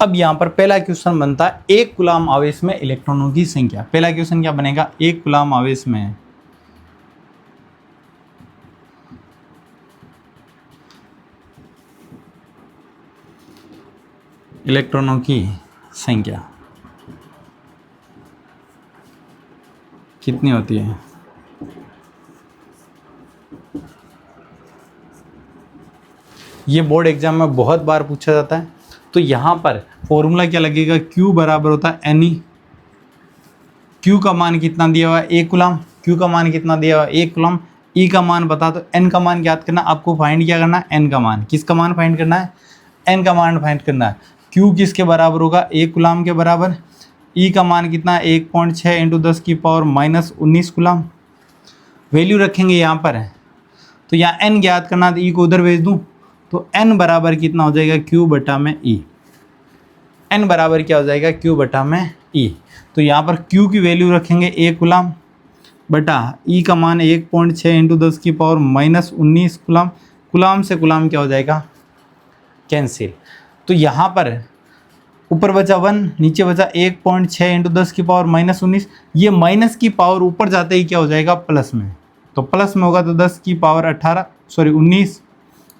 अब यहाँ पर पहला क्वेश्चन बनता है, एक कूलम आवेश में इलेक्ट्रॉनों की संख्या। पहला क्वेश्चन क्या बनेगा? एक कूलम आवेश में इलेक्ट्रॉनों की संख्या कितनी होती है? ये बोर्ड एग्जाम में बहुत बार पूछा जाता है। तो यहाँ पर फॉर्मूला क्या लगेगा? Q बराबर होता है Ne। Q का मान कितना दिया हुआ है? 1 कूलम। Q का मान कितना दिया हुआ है? 1 कूलम। E का मान बता दो। N का मान ज्ञात करना, आपको फाइंड क्या करना है? N का मान। किसका मान फाइंड करना है? N का मान फाइंड करना है। Q किसके बराबर होगा? 1 कूलम के बराबर। E का मान कितना है? 1.6 इंटू 10 की पावर माइनस 19 कूलम। वैल्यू रखेंगे यहाँ पर, तो यहाँ N ज्ञात करना, तो E को उधर भेज दूँ तो N बराबर कितना हो जाएगा? Q बटा में E। N बराबर क्या हो जाएगा? Q बटा में E। तो यहाँ पर Q की वैल्यू रखेंगे 1 कूलम बटा E का मान 1.6 इंटू 10 की पावर माइनस 19 कूलम। कूलम से कूलम क्या हो जाएगा? कैंसिल। तो यहाँ पर ऊपर बचा 1, नीचे बचा 1.6 इंटू 10 की पावर माइनस 19। ये माइनस की पावर ऊपर जाते ही क्या हो जाएगा? प्लस में। तो प्लस में होगा तो 10 की पावर 19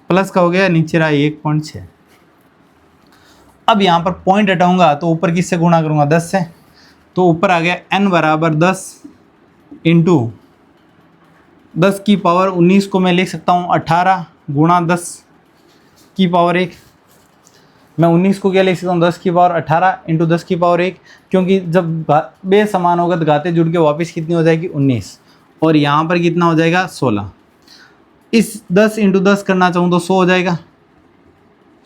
प्लस का हो गया, नीचे रहा 1.6। अब यहाँ पर पॉइंट हटाऊंगा तो ऊपर किससे गुणा करूंगा? 10 से। तो ऊपर आ गया n बराबर 10 इंटू 10 की पावर 19 को मैं लिख सकता हूँ 18 गुणा 10 की पावर 1। मैं 19 को क्या लिख सकता हूँ? 10 की पावर 18 इंटू 10 की पावर 1, क्योंकि जब बे समान होगा तो घाते जुड़ के वापस कितनी हो जाएगी? 19। और यहाँ पर कितना हो जाएगा? 16। इस 10 इंटू 10 करना चाहूँ तो 100 हो जाएगा।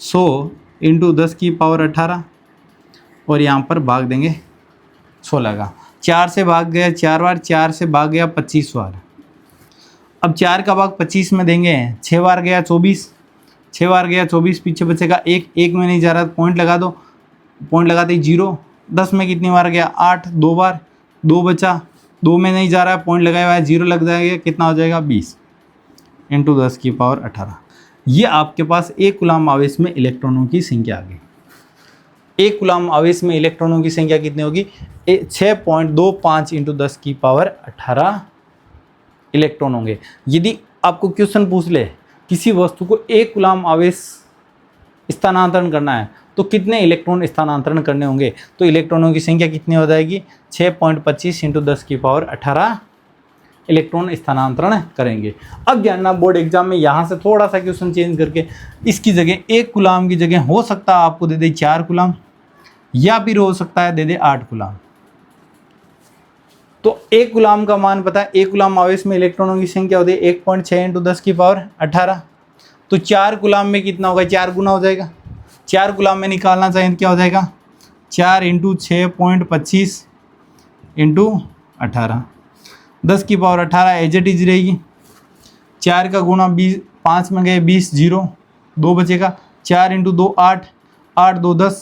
100 इंटू 10 की पावर 18 और यहाँ पर भाग देंगे 16 का। 4 से भाग गया 4 बार, 4 से भाग गया 25 बार। अब 4 का भाग 25 में देंगे, 6 बार गया 24, 6 बार गया 24, पीछे बचेगा 1 में नहीं जा रहा, पॉइंट लगा दो। पॉइंट लगाते ही 0। 10 में कितनी बार गया? 8, 2 बार, 2 बचा, 2 में नहीं जा रहा है, पॉइंट लगाया हुआ है, 0 लग जाएगा, कितना हो जाएगा? 20 इंटू 10 की पावर 18। ये आपके पास एक कूलम आवेश में इलेक्ट्रॉनों की संख्या आ गई। एक कूलम आवेश में इलेक्ट्रॉनों की संख्या कितनी होगी? 6.25 इंटू 10 की पावर 18 इलेक्ट्रॉन होंगे। यदि आपको क्वेश्चन पूछ ले किसी वस्तु को एक कूलम आवेश स्थानांतरण करना है तो कितने इलेक्ट्रॉन स्थानांतरण करने होंगे? तो इलेक्ट्रॉनों की संख्या कितनी हो जाएगी? 6.25 इंटू 10 की पावर 18 इलेक्ट्रॉन स्थानांतरण करेंगे। अब जानना बोर्ड एग्जाम में यहाँ से थोड़ा सा क्वेश्चन चेंज करके इसकी जगह एक कूलम की जगह हो सकता है आपको दे दे 4 कूलम, या फिर हो सकता है दे दे 8 कूलम। तो एक कूलम का मान पता है, एक कूलम आवेश में इलेक्ट्रॉनों की संख्या होती है 1.6 इंटू 10 की पावर 18। तो 4 कूलम में कितना होगा? 4 गुना हो जाएगा। 4 कूलम में निकालना चाहिए तो क्या हो जाएगा? 4 इंटू 6.25 इंटू 18, 10 की पावर 18 एज इट इज रहेगी। 4 का गुणा 20, 5 में गए 20, 0 2 बचेगा। 4 इंटू 2 8, 8 2 10,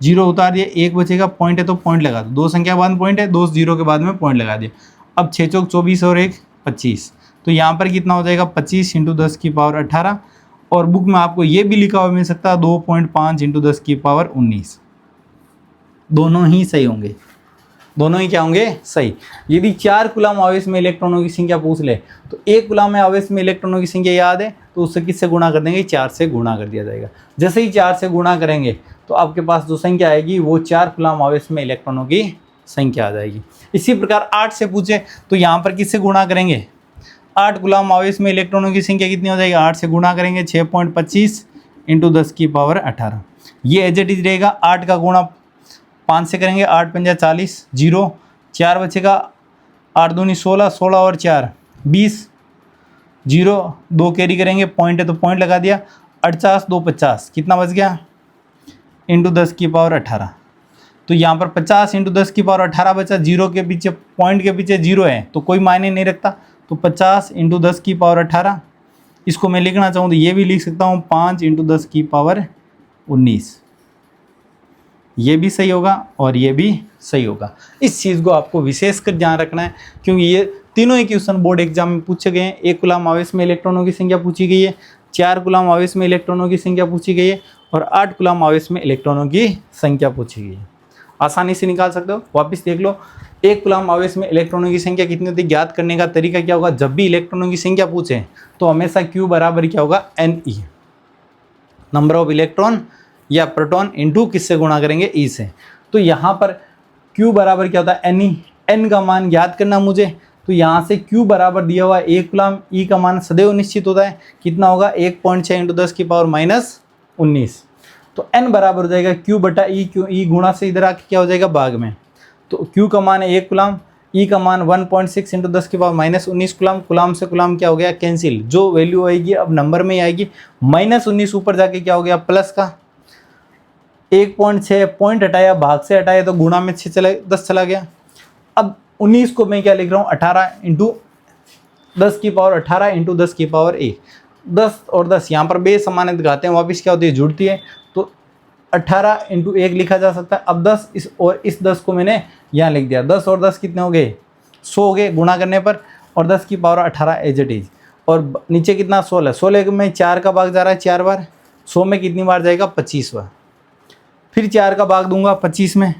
0 उतार दिया, 1 बचेगा। पॉइंट है तो पॉइंट लगा दो, दो संख्या के बाद पॉइंट है, दो जीरो के बाद में पॉइंट लगा दिया। अब 6 चौक 24 और 1 25, तो यहाँ पर कितना हो जाएगा? 25 इंटू 10 की पावर 18। और बुक में आपको ये भी लिखा हुआ मिल सकता है 2.5 इंटू 10 की पावर 19। दोनों ही सही होंगे, दोनों ही क्या होंगे? सही। यदि 4 कूलम आवेश में इलेक्ट्रॉनों की संख्या पूछ ले तो एक कूलम में आवेश में इलेक्ट्रॉनों की संख्या याद है तो उससे किससे गुणा कर देंगे? 4 से गुणा कर दिया जाएगा। जैसे ही 4 से गुणा करेंगे तो आपके पास जो संख्या आएगी वो 4 कूलम आवेश में इलेक्ट्रॉनों की संख्या आ जाएगी। इसी प्रकार 8 से पूछे तो यहाँ पर किससे गुणा करेंगे? 8 कूलम आवेश में इलेक्ट्रॉनों की संख्या कितनी हो जाएगी? 8 से गुणा करेंगे 6.25 इंटू 10 की पावर 18। ये एज इट इज रहेगा। 8 का गुणा 5 से करेंगे, 8 पंजा 40, 0 4 बचेगा, 8 दूनी 16, 16 और 4 20, 0 2 कैरी करेंगे, पॉइंट है तो पॉइंट लगा दिया। 48 2 50, कितना बच गया? इंटू 10 की पावर 18। तो यहाँ पर 50 इंटू 10 की पावर 18 बचा। 0 के पीछे, पॉइंट के पीछे 0 है तो कोई मायने नहीं रखता। तो 50 इंटू 10 की पावर 18, इसको मैं लिखना चाहूँ तो ये भी लिख सकता हूँ 5 इंटू 10 की पावर 19। ये भी सही होगा और ये भी सही होगा। इस चीज़ को आपको विशेषकर ध्यान रखना है क्योंकि ये तीनों ही क्वेश्चन बोर्ड एग्जाम में पूछे गए हैं। एक कूलम आवेश में इलेक्ट्रॉनों की संख्या पूछी गई है, 4 कूलम आवेश में इलेक्ट्रॉनों की संख्या पूछी गई है और 8 कूलम आवेश में इलेक्ट्रॉनों की संख्या पूछी गई है। आसानी से निकाल सकते हो। वापस देख लो, एक कूलम आवेश में इलेक्ट्रॉनों की संख्या कितनी होती है? ज्ञात करने का तरीका क्या होगा? जब भी इलेक्ट्रॉनों की संख्या पूछे तो हमेशा Q बराबर क्या होगा? Ne, नंबर ऑफ इलेक्ट्रॉन या प्रोटॉन इंटू किससे गुणा करेंगे? E से। तो यहाँ पर Q बराबर क्या होता है? Ne, N का मान ज्ञात करना मुझे। तो यहाँ से Q बराबर दिया हुआ है 1 कूलम, E का मान सदैव निश्चित होता है। कितना होगा? 1.6 इंटू 10 की पावर माइनस 19। तो N बराबर हो जाएगा Q बटा E। क्यों? E गुणा से इधर आके क्या हो जाएगा? भाग में। तो Q का मान है 1 कूलम, E का मान 1.6 इंटू 10 की पावर माइनस 19 कूलम। कूलम से कूलम क्या हो गया? कैंसिल। जो वैल्यू आएगी अब नंबर में ही आएगी। माइनस 19 ऊपर जाके क्या हो गया? प्लस का 1.6, पॉइंट हटाया, भाग से हटाया तो गुणा में 10 चला गया। अब 19 को मैं क्या लिख रहा हूँ? 18 इंटू 10 की पावर 18 इंटू 10 की पावर 1। 10 और 10 यहाँ पर बेसमान दिखाते हैं, वापिस क्या होती है? जुड़ती है। तो 18 इंटू 1 लिखा जा सकता है। अब 10 इस 10 को मैंने यहाँ लिख दिया। 10 और 10 कितने हो गए? 100 हो गए गुणा करने पर, और 10 की पावर 18 एज इट इज। और नीचे कितना? 16। 16 में 4 का भाग जा रहा है 4 बार। 100 में कितनी बार जाएगा? 25 बार। फिर 4 का भाग दूंगा 25 में,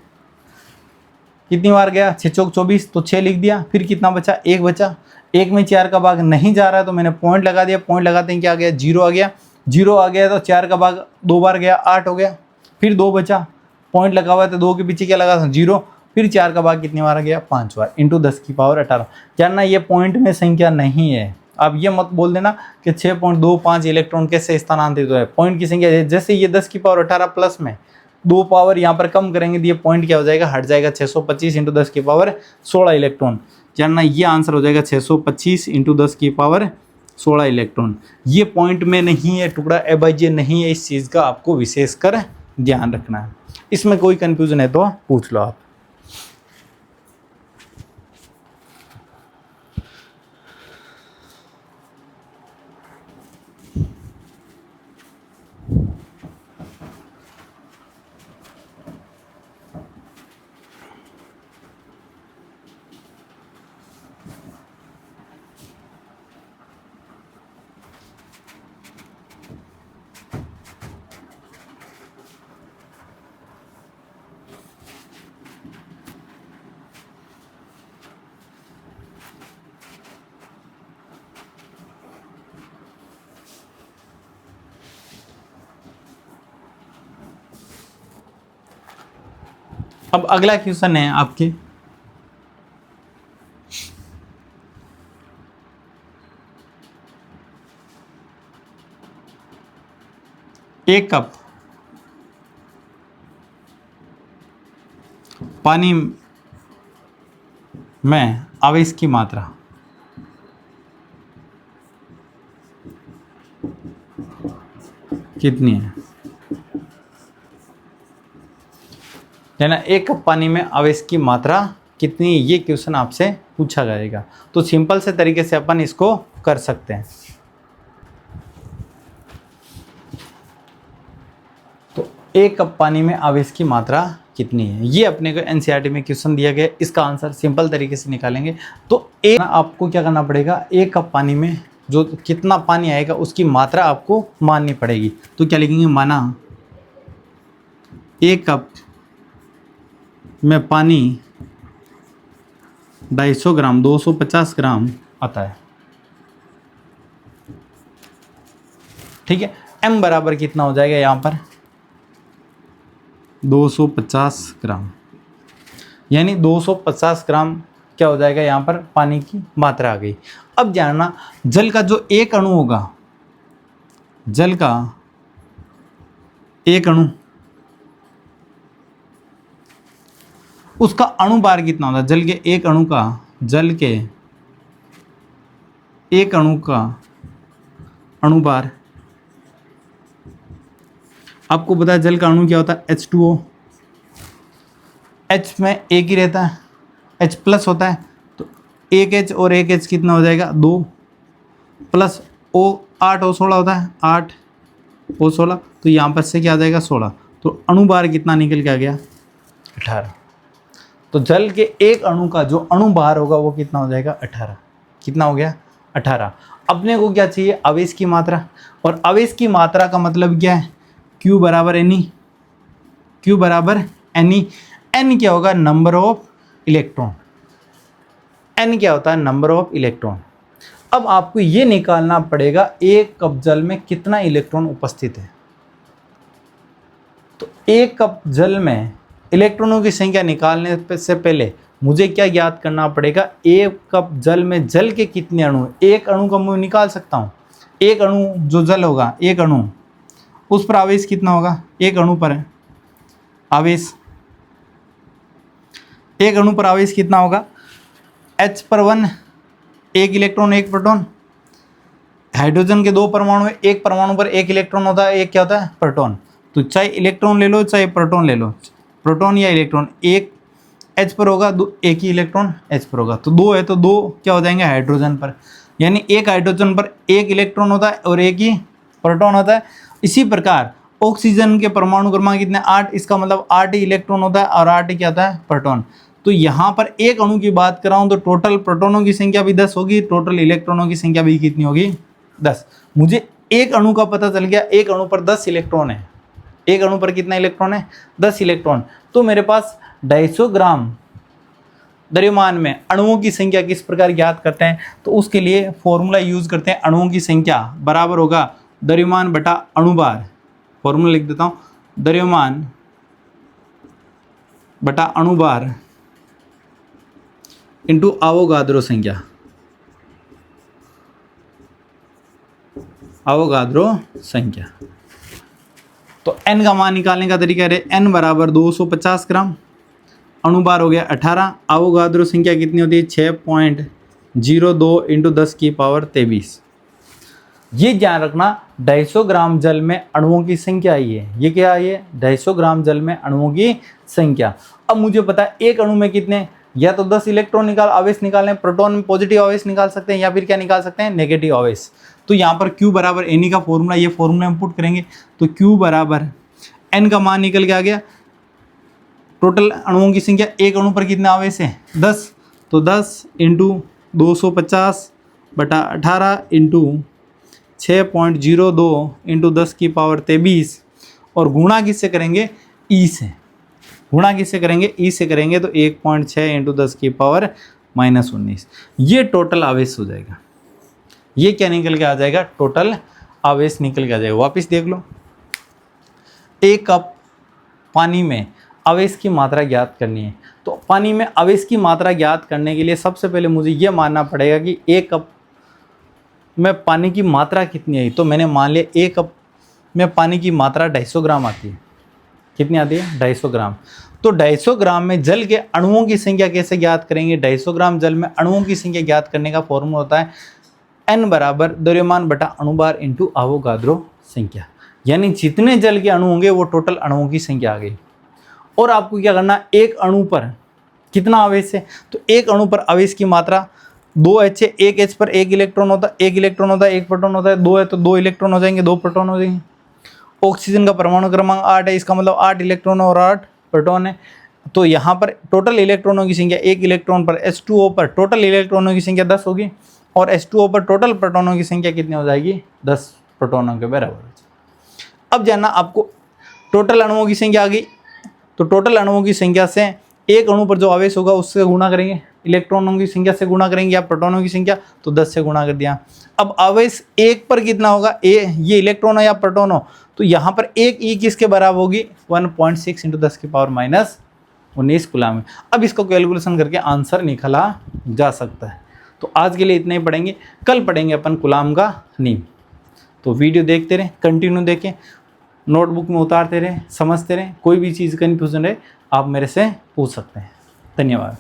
कितनी बार गया? 6 चौक 24, तो 6 लिख दिया। फिर कितना बचा? 1 बचा। 1 में 4 का भाग नहीं जा रहा है तो मैंने पॉइंट लगा दिया। पॉइंट लगाते हैं क्या आ गया? 0 आ गया। 0 आ गया तो 4 का भाग 2 बार गया, 8 हो गया। फिर 2 बचा, पॉइंट लगा हुआ है तो 2 के पीछे क्या लगा? 0। फिर 4 का भाग कितनी बार आ गया? 5 बार इंटू 10 की पावर 18। जानना ये पॉइंट में संख्या नहीं है। आप ये मत बोल देना कि 6.25 इलेक्ट्रॉन कैसे स्थानांतरित हुआ है। पॉइंट की संख्या जैसे ये 10 की पावर 18 प्लस में 2 पावर यहाँ पर कम करेंगे तो ये पॉइंट क्या हो जाएगा? हट जाएगा। 625 इंटू 10 की पावर 16 इलेक्ट्रॉन। जानना ये आंसर हो जाएगा 625 इंटू 10 की पावर 16 इलेक्ट्रॉन। ये पॉइंट में नहीं है, टुकड़ा एबाइजे नहीं है। इस चीज़ का आपको विशेषकर ध्यान रखना है। इसमें कोई कंफ्यूजन है तो पूछ लो आप। अब अगला क्वेश्चन है आपके, एक कप पानी में आवेश की मात्रा कितनी है? लेना, एक कप पानी में आवेश की मात्रा कितनी, ये क्वेश्चन आपसे पूछा जाएगा। तो सिंपल से तरीके से अपन इसको कर सकते हैं। तो एक कप पानी में आवेश की मात्रा कितनी है, ये अपने को एनसीईआरटी में क्वेश्चन दिया गया है। इसका आंसर सिंपल तरीके से निकालेंगे। तो एक आपको क्या करना पड़ेगा, एक कप पानी में जो कितना पानी आएगा उसकी मात्रा आपको माननी पड़ेगी। तो क्या लिखेंगे, माना एक कप में पानी 250 ग्राम 250 ग्राम आता है। ठीक है, m बराबर कितना हो जाएगा यहाँ पर 250 ग्राम, यानी 250 ग्राम क्या हो जाएगा यहाँ पर पानी की मात्रा आ गई। अब जानना, जल का जो एक अणु होगा, जल का एक अणु, उसका अणुभार कितना होता है, जल के एक अणु का, जल के एक अणु का अणुभार, आपको पता है जल का अणु क्या होता है H2O, H में एक ही रहता है, H प्लस होता है, तो एक H और एक H कितना हो जाएगा 2 प्लस O 8 और 16 होता है, 8 और 16, तो यहाँ पर से क्या आ जाएगा 16, तो अणुभार कितना निकल के आ गया 18। तो जल के एक अणु का जो अणुभार होगा वो कितना हो जाएगा 18, कितना हो गया 18। अपने को क्या चाहिए, आवेश की मात्रा, और आवेश की मात्रा का मतलब क्या है, Q बराबर NE, Q बराबर NE, N क्या होगा नंबर ऑफ इलेक्ट्रॉन, N क्या होता है नंबर ऑफ इलेक्ट्रॉन। अब आपको ये निकालना पड़ेगा एक कप जल में कितना इलेक्ट्रॉन उपस्थित है। तो एक कप जल में इलेक्ट्रॉनों की संख्या निकालने से पहले मुझे क्या याद करना पड़ेगा, एक कप जल में जल के कितने अणु, एक अणु का मैं निकाल सकता हूँ। एक अणु जो जल होगा, एक अणु, उस पर आवेश कितना होगा, एक अणु पर आवेश, एक अणु पर आवेश कितना होगा H पर 1, एक इलेक्ट्रॉन एक प्रोटॉन। हाइड्रोजन के दो परमाणु है, एक परमाणु पर एक इलेक्ट्रॉन होता है, एक क्या होता है प्रोटॉन। तो चाहे इलेक्ट्रॉन ले लो चाहे प्रोटॉन ले लो, प्रोटॉन या इलेक्ट्रॉन, एक H पर होगा, एक ही इलेक्ट्रॉन H पर होगा, तो दो है तो दो क्या हो जाएंगे हाइड्रोजन पर, यानी एक हाइड्रोजन पर एक इलेक्ट्रॉन होता है और एक ही प्रोटॉन होता है। इसी प्रकार ऑक्सीजन के परमाणु क्रमांक कितने 8, इसका मतलब 8 ही इलेक्ट्रॉन होता है और 8 ही क्या होता है प्रोटॉन। तो यहाँ पर एक अणु की बात कर रहा हूँ तो टोटल प्रोटॉनों की संख्या भी 10 होगी, टोटल इलेक्ट्रॉनों की संख्या भी कितनी होगी 10। मुझे एक अणु का पता चल गया, एक अणु पर 10 इलेक्ट्रॉन है, एक अणु पर कितना इलेक्ट्रॉन है 10 इलेक्ट्रॉन। तो मेरे पास 250 ग्राम द्रव्यमान में अणुओं की संख्या किस प्रकार ज्ञात करते हैं, तो उसके लिए फॉर्मूला यूज करते हैं, अणुओं की संख्या बराबर होगा द्रव्यमान बटा अणुभार। फॉर्मूला लिख देता हूँ, द्रव्यमान बटा अणुभार इंटू अवोगाद्रो संख्या, अवोगाद्रो संख्या। तो n का मान निकालने का तरीका है, n बराबर 250 ग्राम, अणुभार हो गया 18, अवोगाद्रो संख्या कितनी होती है 6.02 इंटू 10 की पावर 23। ये ध्यान रखना 250 ग्राम जल में अणुओं की संख्या आई है, ये क्या है 250 ग्राम जल में अणुओं की संख्या। अब मुझे पता है एक अणु में कितने, या तो 10 इलेक्ट्रॉन आवेश निकालें, प्रोटॉन में पॉजिटिव आवेश निकाल सकते हैं या फिर क्या निकाल सकते हैं नेगेटिव आवेश। तो यहाँ पर Q बराबर NE का फॉर्मूला, ये फॉर्मूला हम पुट करेंगे तो Q बराबर N का मान निकल के आ गया, टोटल अणुओं की संख्या, एक अणु पर कितने आवेश है 10, तो 10 इंटू 250 बटा 18 इंटू 6.02 इंटू 10 की पावर 23, और गुणा किससे करेंगे E से, गुणा किससे करेंगे E से करेंगे तो 1.6 इंटू 10 की पावर -19, ये टोटल आवेश हो जाएगा। ये क्या निकल के आ जाएगा, टोटल आवेश निकल के आ जाएगा। वापस देख लो, एक कप पानी में आवेश की मात्रा ज्ञात करनी है। तो पानी में आवेश की मात्रा ज्ञात करने के लिए सबसे पहले मुझे ये मानना पड़ेगा कि 1 कप में पानी की मात्रा कितनी आई। तो मैंने मान लिया 1 कप में पानी की मात्रा 250 ग्राम आती है। कितनी आती है? 250 ग्राम। तो 250 ग्राम में जल के अणुओं की संख्या कैसे ज्ञात करेंगे? 250 ग्राम जल में अणुओं की संख्या ज्ञात करने का फॉर्मूला होता है n बराबर द्रव्यमान बटा अणुभार इंटू अवोगाद्रो संख्या। यानी जितने जल के अणु होंगे वो टोटल अणुओं की संख्या आ गई। और आपको क्या करना, एक अणु पर कितना आवेश है? तो एक अणु पर आवेश की मात्रा 2H है। 1H पर 1 इलेक्ट्रॉन होता है, 1 इलेक्ट्रॉन होता है, 1 प्रोटॉन होता है। 2 है तो 2 इलेक्ट्रॉन हो जाएंगे, 2 प्रोटॉन हो जाएंगे। ऑक्सीजन का परमाणु क्रमांक 8 है, इसका मतलब 8 इलेक्ट्रॉन और 8 प्रोटॉन है। तो यहाँ पर टोटल इलेक्ट्रॉनों की संख्या 1 इलेक्ट्रॉन पर H2O पर टोटल इलेक्ट्रॉनों की संख्या 10 होगी और H2O पर टोटल प्रोटॉनों की संख्या कितनी हो जाएगी? 10 प्रोटॉनों के बराबर। अब जानना आपको टोटल अणुओं की संख्या आ गई। तो टोटल अणुओं की संख्या से एक अणु पर जो आवेश होगा उससे गुणा करेंगे, इलेक्ट्रॉनों की संख्या से गुणा करेंगे या प्रोटॉनों की संख्या, तो 10 से गुणा कर दिया। अब आवेश एक पर कितना होगा? ये इलेक्ट्रॉन हो या प्रोटॉन हो, तो यहाँ पर एक ई किसके बराबर होगी? 1.6 × 10⁻⁻19 कूलम। अब इसको कैलकुलेशन करके आंसर निकाला जा सकता है। तो आज के लिए इतना ही पढ़ेंगे, कल पढ़ेंगे अपन कूलम का नियम। तो वीडियो देखते रहें, कंटिन्यू देखें, नोटबुक में उतारते रहें, समझते रहें। कोई भी चीज़ कन्फ्यूजन रहे आप मेरे से पूछ सकते हैं। धन्यवाद।